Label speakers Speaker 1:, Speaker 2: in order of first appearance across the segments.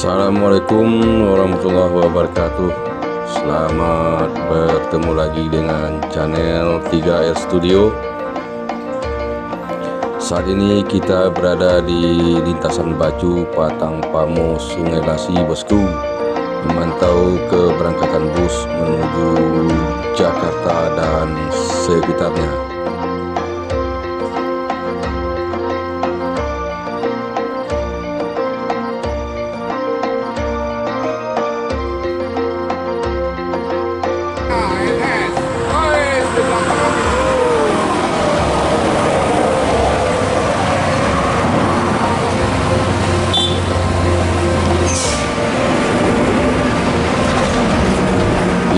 Speaker 1: Assalamualaikum warahmatullahi wabarakatuh. Selamat bertemu lagi dengan channel 3R Studio. Saat ini kita berada di lintasan Bacu, Patang Pamo, Sungai Lasi, bosku, memantau keberangkatan bus menuju Jakarta dan sekitarnya.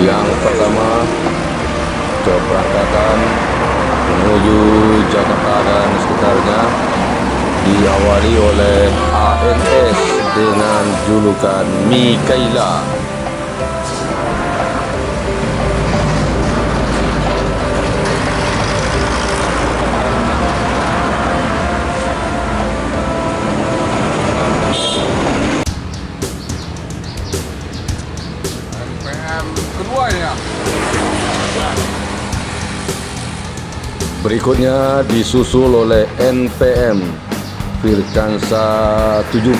Speaker 1: Yang pertama, keberangkatan menuju Jakarta dan sekitarnya diawali oleh ANS dengan julukan Mikaela.
Speaker 2: Kedua ya.
Speaker 1: Berikutnya disusul oleh NPM Firkansa 17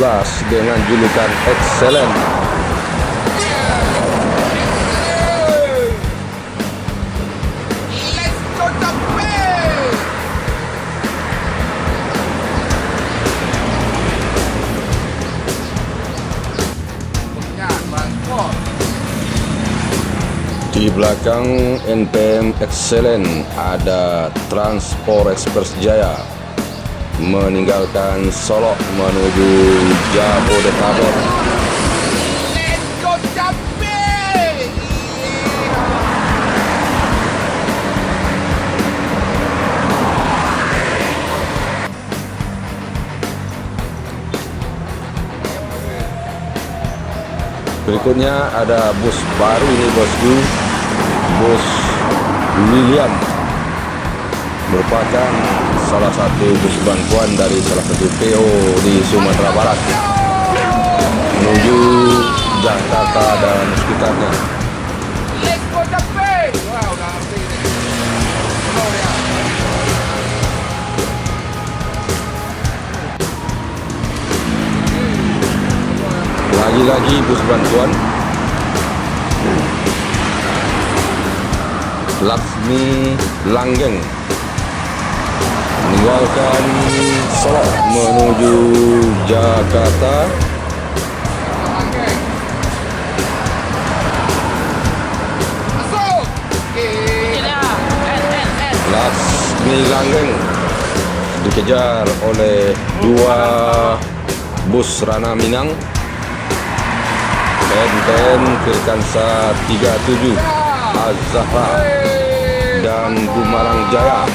Speaker 1: dengan julukan Excellent.
Speaker 2: Let's go Japan. Ya, transport.
Speaker 1: Di belakang NPM Excellent ada Transport Express Jaya meninggalkan Solok menuju Jabodetabek.
Speaker 2: Let's go Japan.
Speaker 1: Berikutnya ada bus baru ini, bosku, bus William, merupakan salah satu bus bantuan dari salah satu PO di Sumatera Barat menuju Jakarta dan sekitarnya.
Speaker 2: Let's go Japan. Wah, udah ngerti ini. Betul ya.
Speaker 1: Lagi-lagi bus bantuan Laksmi Langgeng meninggalkan Solok menuju Jakarta.
Speaker 2: Oke. Masuk.
Speaker 1: Laksmi Langgeng dikejar oleh dua bus Rana Minang, NPM Firkansa 37 Az-Zahra dan Gumarang Jaya.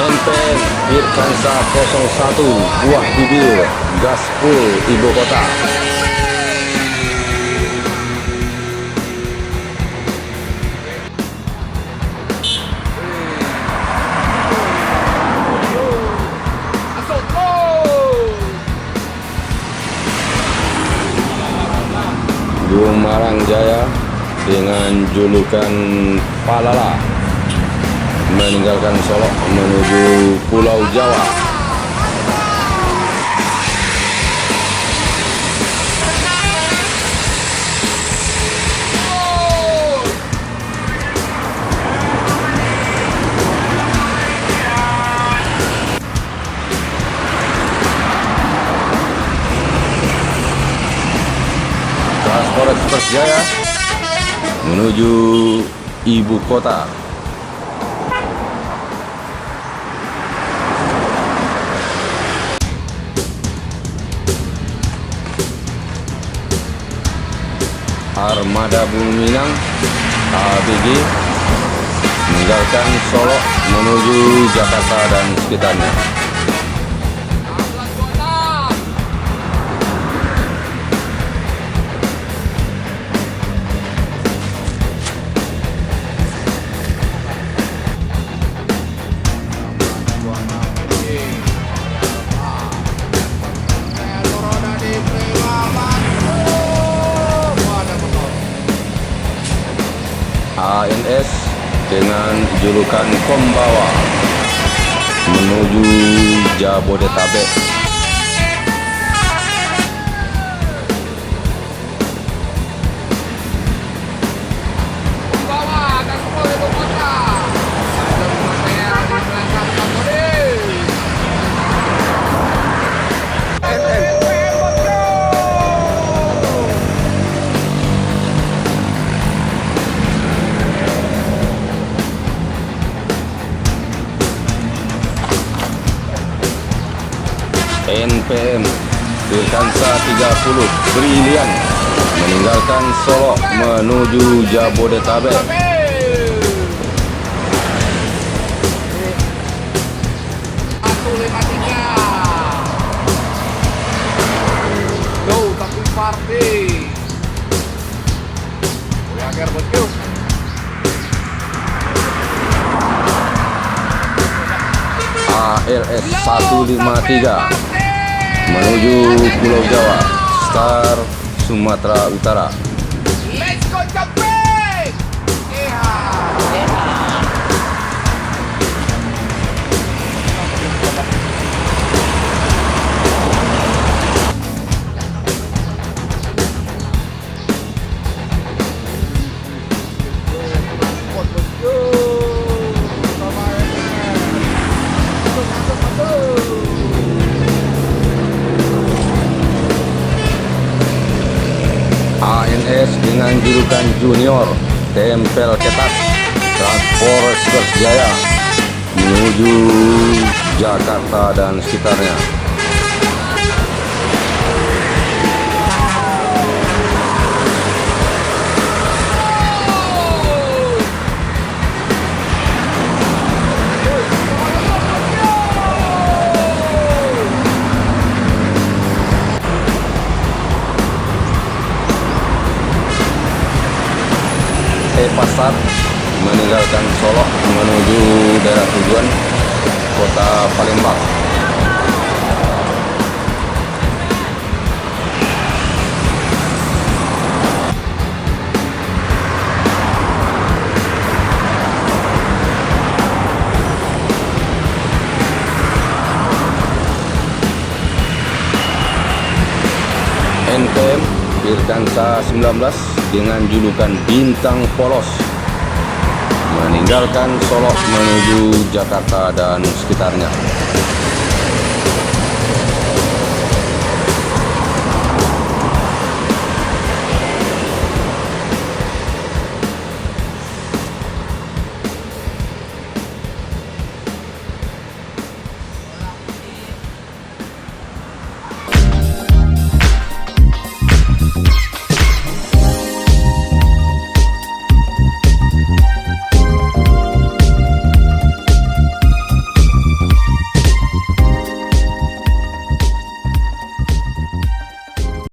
Speaker 1: NPM Firkansa 01 Buah Bibir Gaspol Ibu Kota.
Speaker 2: Masuk. Oh.
Speaker 1: Gumarang Jaya dengan julukan Palala meninggalkan Solok menuju Pulau Jawa. Transport Express Jaya menuju ibu kota. Armada Bumi Minang ABG meninggalkan Solo menuju Jakarta dan sekitarnya. ANS dengan julukan Kombawa menuju Jabodetabek.
Speaker 2: Bawah, akan semua di kota. Ada rumah yang di belakang Kapolri.
Speaker 1: NPM Dirkansa 30 Brilian meninggalkan Solo menuju Jabodetabek.
Speaker 2: 153. Go, tapi party. Uy, akhir bosku.
Speaker 1: ALS 153 menuju Pulau Jawa, Star Sumatera Utara.
Speaker 2: Let's go Japek.
Speaker 1: ANS dengan julukan Junior tempel ketat Transporters Jaya menuju Jakarta dan sekitarnya. Pasar meninggalkan Solo menuju daerah tujuan kota Palembang. NPM Dirkansa 19 dengan julukan Bintang Polos meninggalkan Solo menuju Jakarta dan sekitarnya.